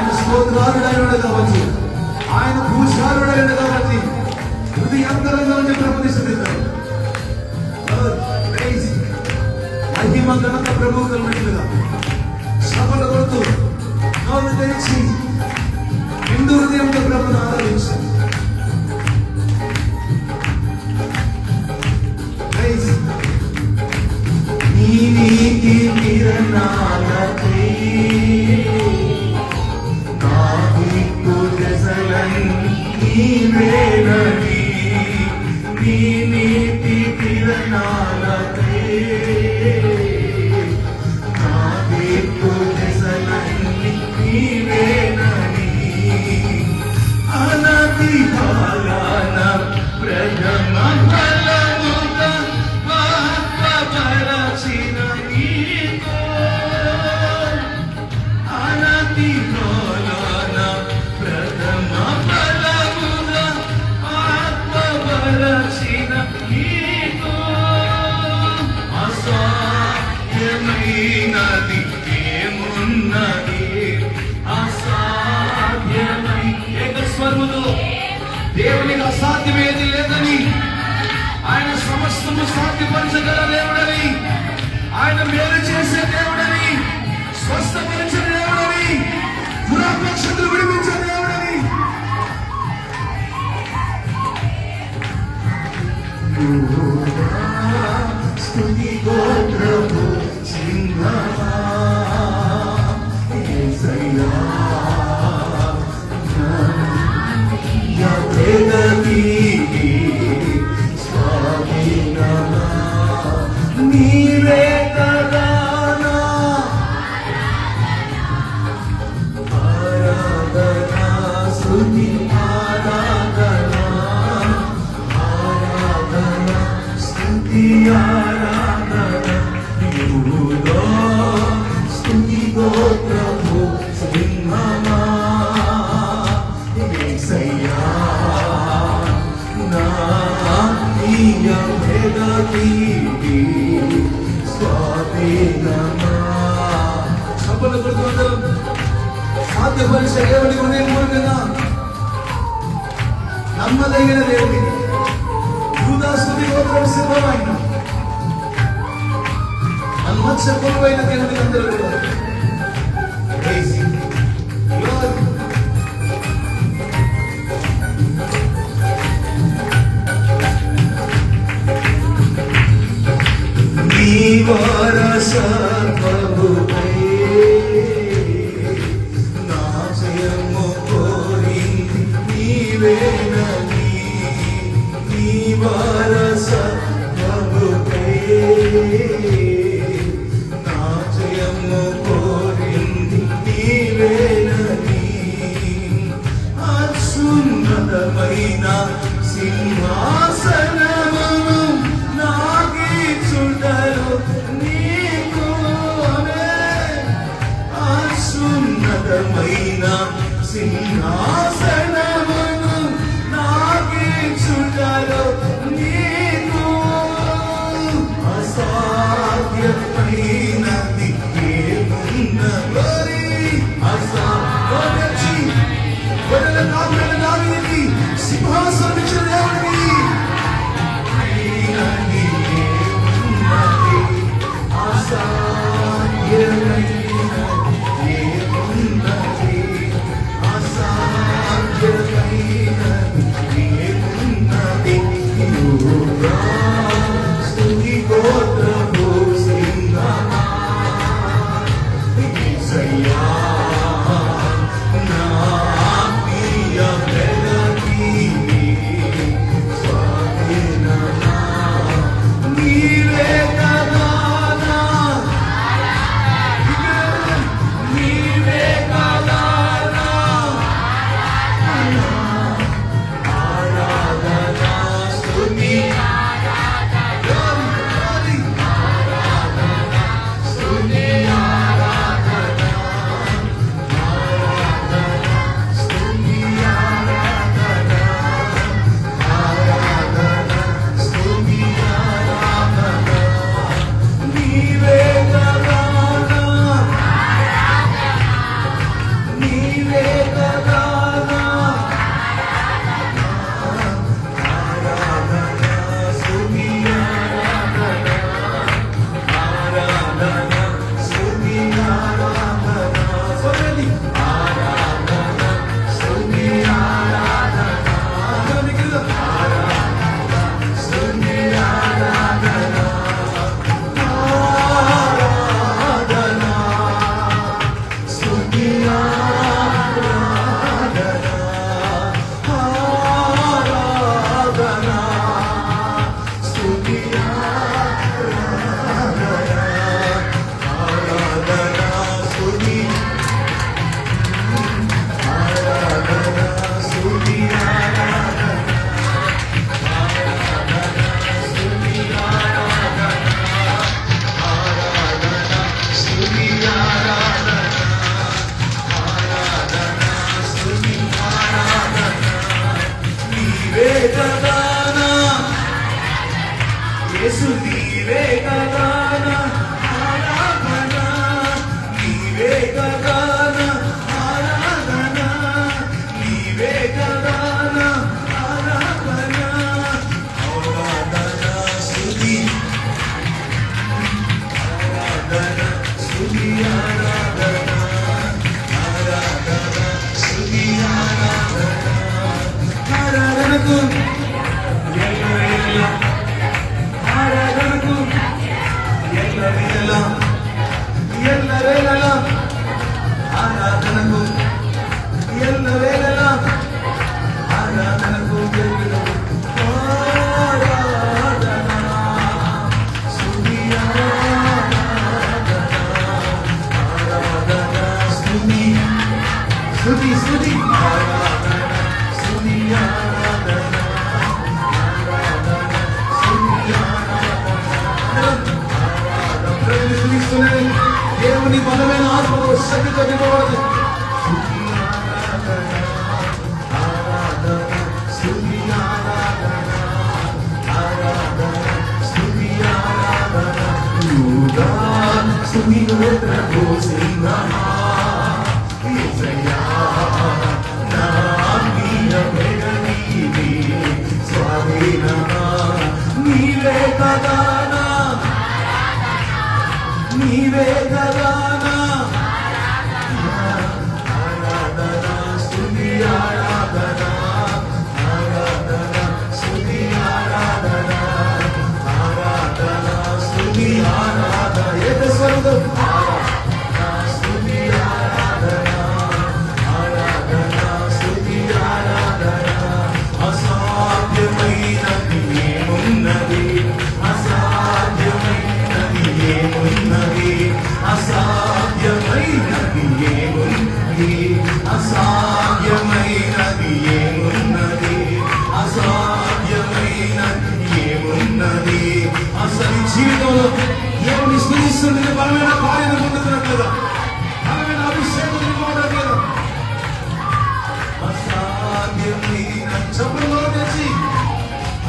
ఆయన స్తోత్రాలుడైన కాబట్టి, ఆయన పూజారుడైన కాబట్టి హృదయాంతరంగా ఉండి ప్రభుని స్తుతిద్దాం. మహిమ ఘనత ప్రభువు కలిగినట్లుగా సభలు కొడుతూ నోరు తెరిచి నిండు హృదయంతో ప్రభుని ఆరాధించాం. నీ నీతి కిరణాలపై నా దిక్కు దశలన్నీ నీవేనని, నీ నీతి కిరణాలపై నా దిక్కు దశలన్నీ నీవేనని, అనతి కాలాన ప్రథమ ఫలముగా ఆత్మపరచిన నీకు, అనతి కాలాన ప్రథమ ఫలముగా ఆత్మపరచిన నీకు, అసాధ్యమైనది ఏమున్నది, అసాధ్యమై ఏకస్వరముతో దేవునికి అసాధ్యమేది లేదని, ఆయన సమస్తము సాధ్యపరచగల దేవుడని, ఆయన మేలు చేసే దేవుడని, స్వస్థపరిచే దేవుడని, దురాపేక్షలు విడిపించే దేవుడని, స్తుతి గోత్రము సింహమా యేసయ్యా, నీవే కదా నా ఆరాధనా, స్తుతి ఆరాధనా, ఆరాధనా స్తుతి ఆరాధనా, యూదా స్తుతి గోత్రము సింహమా యేసయ్యా, నా ప్రియ భేదవీటి స్వాధీనమా. సభలు కొడుతుందరం సాధ్యపరిచే దేవుడి గురి మూలంగా నమ్మదగిన దేవుడి యూదా స్తుతి గోత్రం సిద్ధమైన అన్మత్స కొలువైన దేవుడికి అందరూ కూడా Praise Him. Lord, నీ వారసత్వముపై నా జయము కోరింది నీవేనని, నీ వారసత్వముపై నా జయము కోరింది నీవేనని, అత్యున్నతమైన సింహాసనమును నాకిచ్చుటలో నీకు, అత్యున్నతమైన సింహాసనమును నాకిచ్చుటలో నీకు, అసాధ్యమైనది ఏమున్నది, అసాధ్యమని గొర్రెల కాపరిని దావీదుకి సింహాసనం ఇచ్చిన దేవుడికి అయినది ఏమున్నది, అసాధ్యమైనది ఏమున్నది, అసాధ్యమైనది ఏమున్నది, యూదా స్తుతి గోత్రము సింహమా యేసయ్యా, నా ప్రియ భేదవీటి స్వాధీనమా, నీవే కదా నా నీవే కదా నా సుమిగోత్రపు సింహమా యేసయ్యా నా ఆత్మీయ వెలుగీవి స్వాధీనమా నీవే కదా నీవే కదా ఆరాధన స్తుతి ఆరాధన ఆరాధన స్తుతి ఆరాధన ఆరాధన స్తుతి ఆరాధన ఏకస్వరం ఆరాధన స్తుతి ఆరాధన ఆరాధన స్తుతి ఆరాధన అసాధ్యమైనది ఏమున్నది అసాధ్యమైనది ఏమున్నది అసాధ్యమైనది ఏమున్నది అసాధ్యమైనది ఏమున్నది అసాధ్యమైనది ఏమున్నది అసలు జీవితంలో దేవుని స్తుతిస్తుంది బలమైన కార్యం పొందుతున్నట్లుగా బలమైన అభిషేకం ఇవ్వడం అసాధ్యమైన చెప్పలో తెచ్చి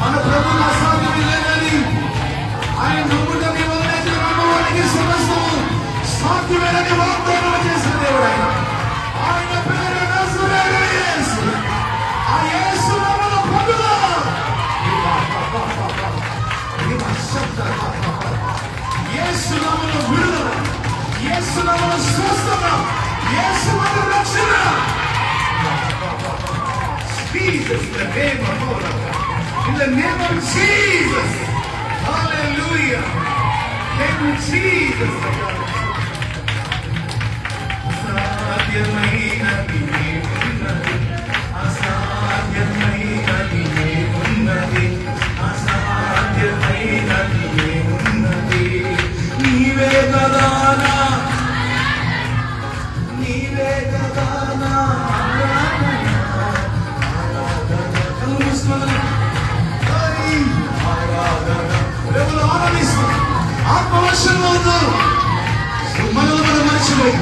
మన ప్రభువు అసాధ్యమే లేదని ఆయన నమ్ముటని వదిలేసి నమ్మవానికి సమస్తము సాధ్యమేనని వాగ్దానం చేసిన దేవుడు ఆయన. ఆయన పేరు నజరేయుడైన యేసు. ఆ యేసు నామములో పొందుగా యేసు నామములో విడుదల, యేసు నామములో స్వస్థత, యేసు నామములో రక్షణ. Jesus, in the name of God, in the name of Jesus, hallelujah, name of Jesus. అసాధ్యమైనది ఏమున్నది అసాధ్యమైనది ఏమున్నది అసాధ్యమైనది ఏమున్నది నీవే కదా నీవే కదా ఆత్మవర్షంలో ఉన్నారు మనల్ని మనం మర్చిపోయి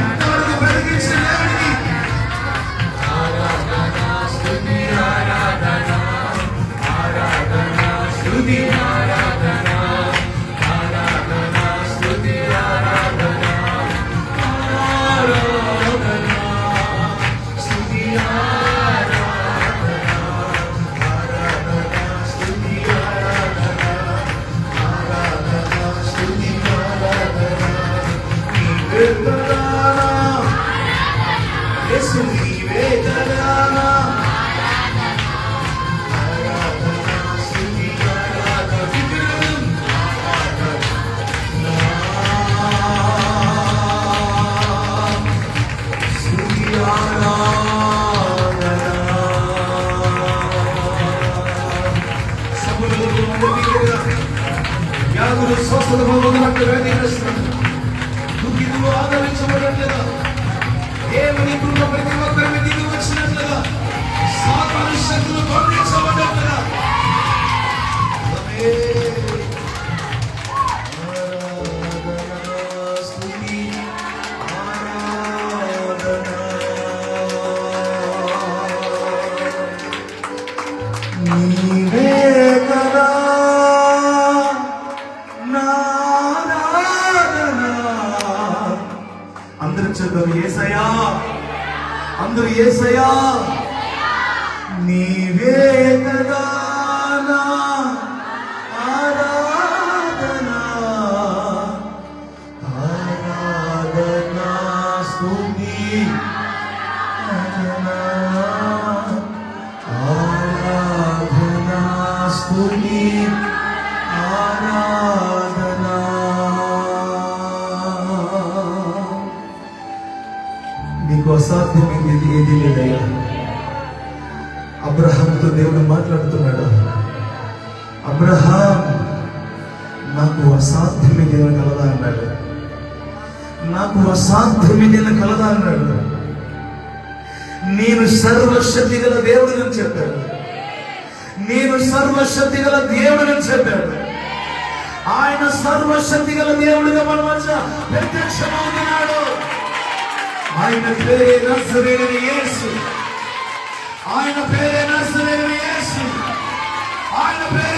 ఇంతవరకు బ్రతికించిన దేవుడికి ఆరాధన స్తుతి ఆరాధన ఆరాధన స్తుతి ఆరాధన ఆరాధన స్తుతి ఆరాధన ఆరాధన స్తుతి ఆరాధన ఆరాధన స్తుతి ఆరాధన ఆరాధన స్తుతి ఆరాధన నీవే కదా యేసు నీవే కదా ఆరాధన స్తుతి ఆరాధన స్తుతి ఆరాధన సముద్రంలో యాగులు స్వస్థత పొందినట్లు వేదిస్తున్నారు దుఃఖితులు ఆదరించబడట్లేదా దేవుని కృప ప్రతి ఒక్కరి దిగి వచ్చినట్లుగా సాతాను శక్తులు బంధించబడ్డట్లుగా నీవే కదా అందరూ చెప్పారు యేసయ్యా అందరూ యేసయ్యా నీవే కదా నా ఆరాధన ఆరాధన స్తుతి ఆరాధన స్తుతి ఆరాధన నీకు అసాధ్యమైంది ఏది లేదయ్యా. అబ్రహాంతో దేవుడు మాట్లాడుతున్నాడు, అబ్రహాం నాకు అసాధ్యమైన కలదా అన్నాడు, నాకు అసాధ్యమైన కలదా అన్నాడు. నేను సర్వశక్తి గల దేవుడిని చెప్పాడు, నేను సర్వశక్తి గల దేవుడిని చెప్పాడు. ఆయన సర్వశక్తి గల దేవుడిగా మన మధ్య ప్రత్యక్షమవుతున్నాడు. ఆయన పేరే నజరేయుడైన యేసు, ఆయన పేరే నజరేయుడైన యేసు, ఆయన పేరే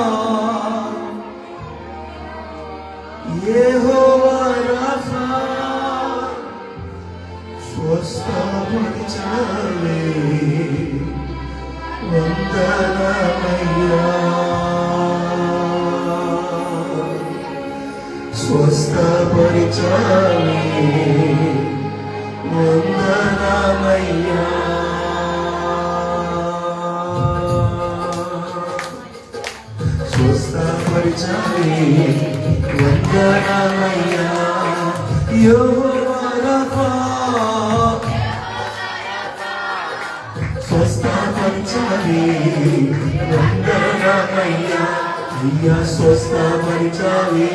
యెహోవా రాఫా స్వస్థపరిచావే వందనమయ్యా స్వస్థపరిచావే వందనమయ్యా స్వస్థపరిచావే వందనమయ్యా యెహోవా రాఫా స్వస్థపరిచావే వందనమయ్యా అయ్యా స్వస్థపరిచావే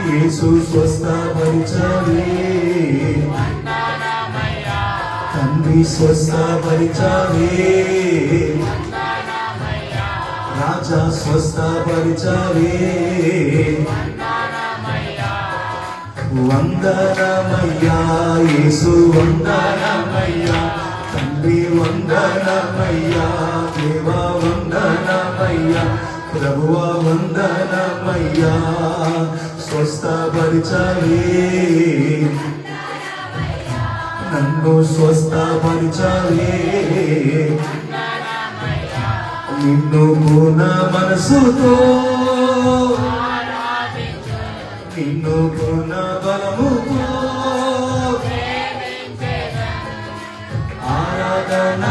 యేసు స్వస్థపరిచావే తండ్రి స్వస్థపరిచావే రాజా స్వస్థపరిచావే వందనమయ్యా యేసు వందనమయ్యా తండ్రి వందనమయ్యా దేవా వందనమయ్యా ప్రభువా వందనమయ్యా స్వస్థపరిచావే నన్ను స్వస్థపరిచావే నిన్ను పూర్ణ మనసుతో నిన్ను పూర్ణ బలముతో ఆరాధన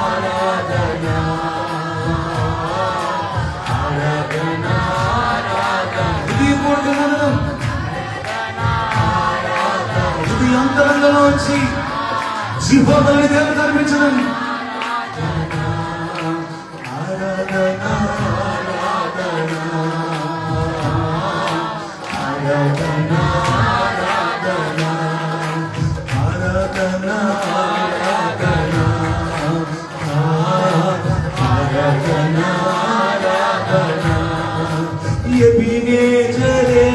ఆరాధన ఆరాధన ఇది పూర్ణం ఇది అంతరంగంలో వచ్చి జీవోదవి దేవుడు కనిపించడం ఆరాధన ఆరాధన ఆరాధన ఆరాధన ఆరాధన ఆరాధన ఆరాధన ఎబినేజరే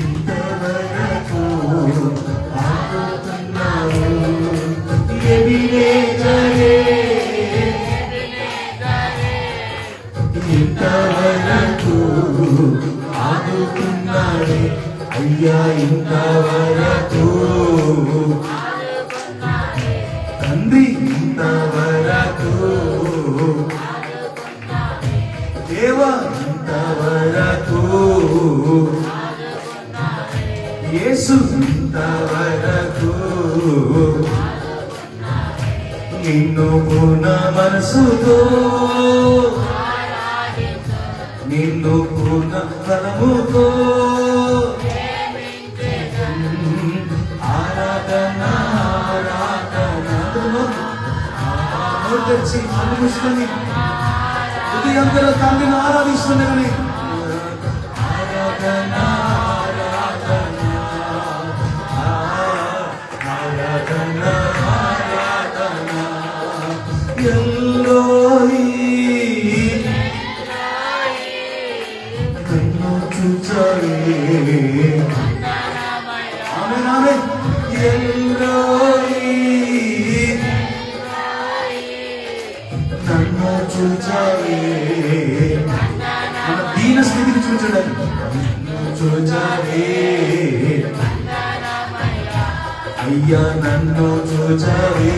ఇంతవరకు ఆడుతున్నావు ఎబినేజరే ఇంతవరకు ఆడుతున్నాడే అయ్యా ఇంతవరకు తండ్రి ఇంతవరకు దేవా ఇంతవరకు యేసు ఇంతవరకు నిన్ను పూర్ణ మనసుతో నిన్ను పూర్ణ బలముతో ఆరాధన ఆరాధన తెచ్చి కళ్ళు మూసుకొని హృదయంలో తండ్రిని ఆరాధిస్తుండగానే ఆరాధన ఆరాధన ఆరాధన ఆరాధన ఎల్లోయి నన్ను చూచావే ఆమేన్ ఆమేన్ ఎల్లోయి నన్ను చూచావే మన దీన స్థితిని చూచడం చూచావే అయ్యా నన్ను చూచావే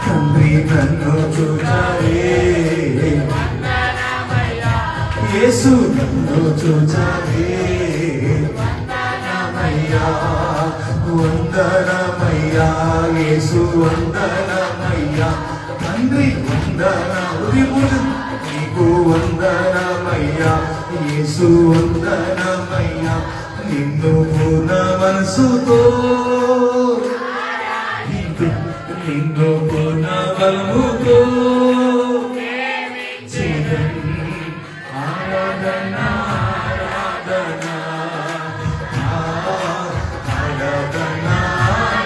తండ్రి నన్ను చూచావే యేసు నన్ను చూచావే వందనమయ్యా వందనమయ్యా యేసు వందనమయ్యా తండ్రి వందన నీకు వందనమయ్యా యేసు వందనమయ్యా నిన్ను పూర్ణ మనసుతో నిన్ను పూర్ణ బలముతో ఆరాధన ఆరాధన ఆరాధన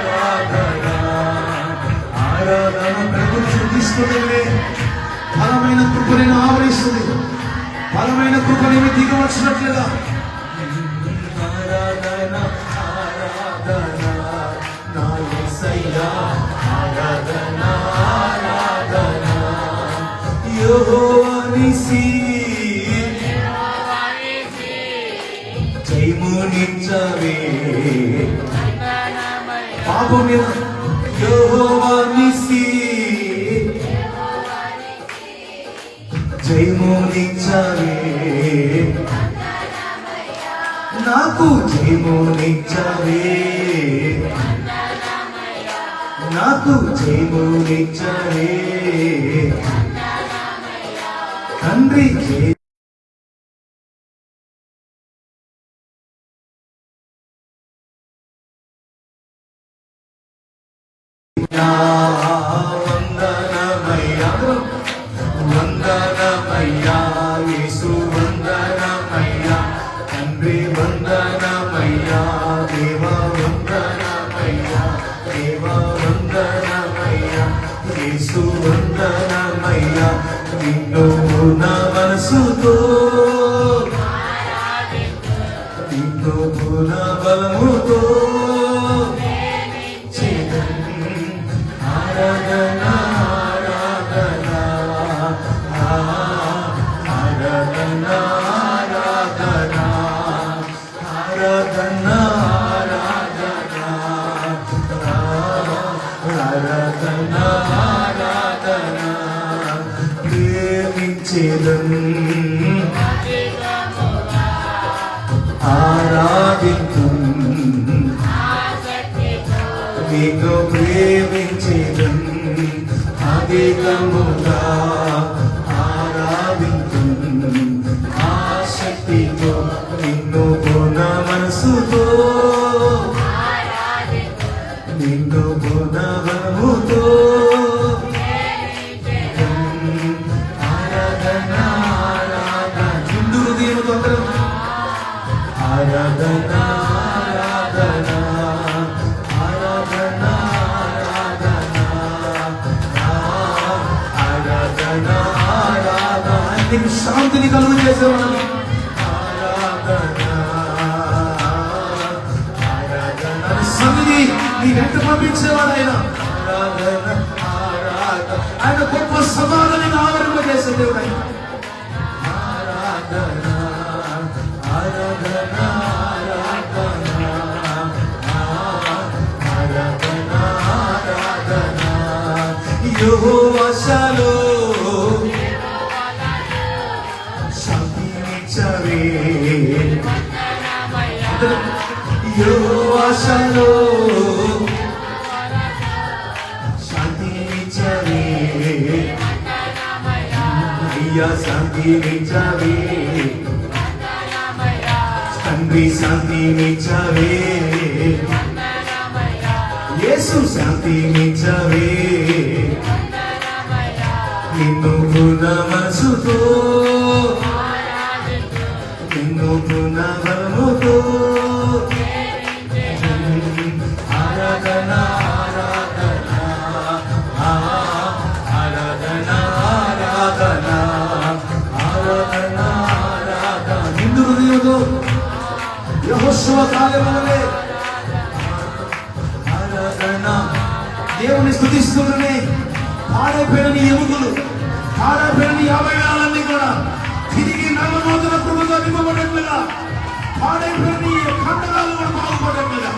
ఆరాధన ఆరాధన ప్రభుత్వం తీసుకునే బలమైన కృప నేను ఆవరిస్తుంది బలమైన కృప నేను దిగవచ్చినట్లుగా ఆరాధన ఆరాధన నా యేసయ్యా ఆరాధన ఆరాధన నిసి జయమునిచ్చవే పాపం మీద యెహోవా నిసి జయమునిచ్చవే నాకు జయమునిచ్చవే నాకు జయమునిచ్చవే తండ్రి వందనమయ్యా వందనమయ్యా యేసు వందనమయ్యా తండ్రి వందనమయ్యా దేవా వందనమయ్యా దేవా వందనమయ్యా యేసు వందనమయ్యా నిన్ను నా మనసుతో నిన్ను నా బలముతో ఆరాధన ఆరాధన ఆరాధన ఆరాధన ఆరాధన ఆరాధన ఆరాధన ప్రేమించేదన్ ఆరాధింతు నీకు ప్రేమించేదన్ అధికముగా ఆరాధింతు ఆసక్తితో నిన్ను పూర్ణ మనసుతో నిన్ను పూర్ణ బలముతో ఆరాధన ఆరాధన హిందూ హృదయముతో అందరం ఆరాధన ఆరాధన ఆరాధన ఆరాధన ఆరాధన నీకు శాంతిని కలుగు చేసేవాడు ఆరాధన ఆరాధన సన్నిధి నీ వెంట పంపించేవాడు ఆయన ఆరాధన ఆరాధన ఆయన గొప్ప సమాధానాన్ని ఆవరణ చేసే దేవుడు ఆయన ఆరాధన ఆరాధన ఆరాధన ఆరాధన ఆరాధన యెహోవా షాలోమ్ శాంతినిచ్చవే యెహోవా షాలోమ్ శాంతినిచ్చవే అయ్యా శాంతినిచ్చవే తండ్రి శాంతినిచ్చవే యేసు శాంతినిచ్చవే నిన్ను పూర్ణ మనసుతో నిన్ను పూర్ణ బలముతో ఆరాధన ఆరాధన ఆరాధన ఆరాధన ఆరాధన ఆరాధన హిందూ హృదయంతో యెహోషువ కాలములే ఆరాధన దేవుని స్తుతిస్తూనే పాడైపోయిన నీ ఎముకలు పాడైపోయిన నీ అవయవాలన్నీ కూడా తిరిగి నవనూతన కృపతో నింపబడేట్లుగా పాడైపోయిన నీ కండరాలు కూడా బాగుపడేట్లుగా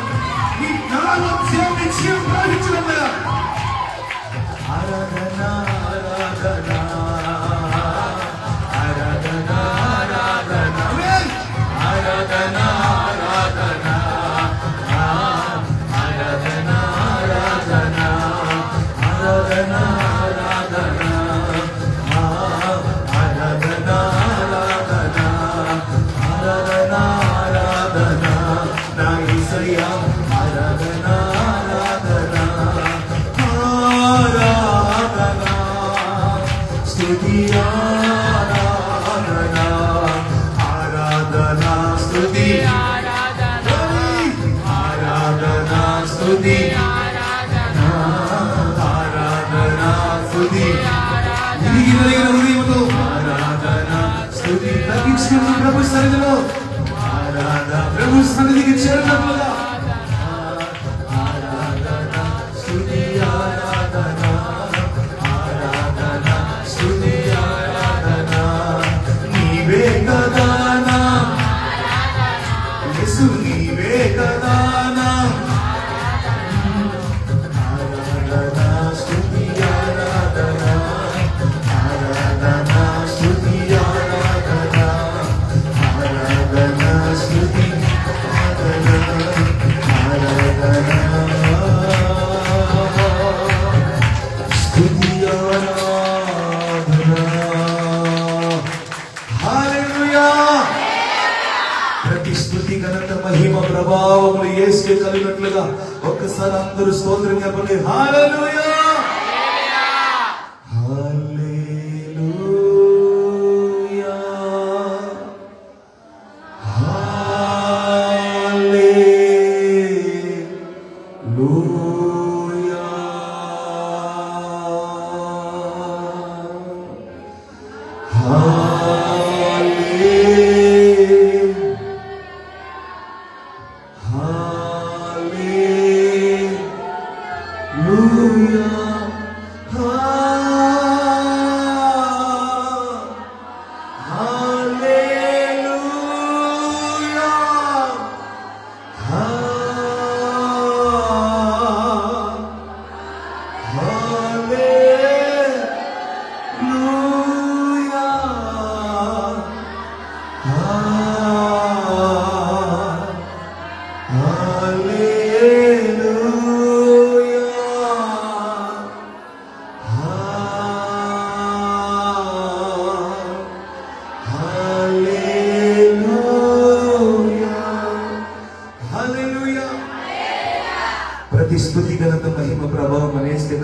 నీ నరాల్లో దేవుని జీవం ప్రవహించినట్లుగా ఆరాధన ఆరాధన ఆరాధన ఆరాధన ఆరాధన ఆరాధన ఆరాధన ఆరాధన ఆరాధన ఆరాధన ఆరాధన ఆరాధన ఆరాధన ఆరాధన నా యేసయ్యా ఆరాధన ఆరాధన ఆరాధన స్తుతి ఆరాధన ఆరాధన స్తుతి ఆరాధన స్తుతి ఆరాధన స్తుతి హృదయంతో ఆరాధన స్తుతి తగ్గించుకున్న ప్రభు సన్నిధిలో ఆరాధన ప్రభు సన్నిధికి చేరినట్లుగా ఆరాధన స్తుతి ఆరాధన ఆరాధన స్తుతి ఆరాధన ప్రభావములు యేసుకే కలిగినట్లుగా ఒక్కసారి అందరూ స్తోత్రం చెప్పండి. హల్లెలూయా, హల్లెలూయా, హల్లెలూయా, ప్రతి స్తుతి ఘనత మహిమ ప్రభావం అనేస్తే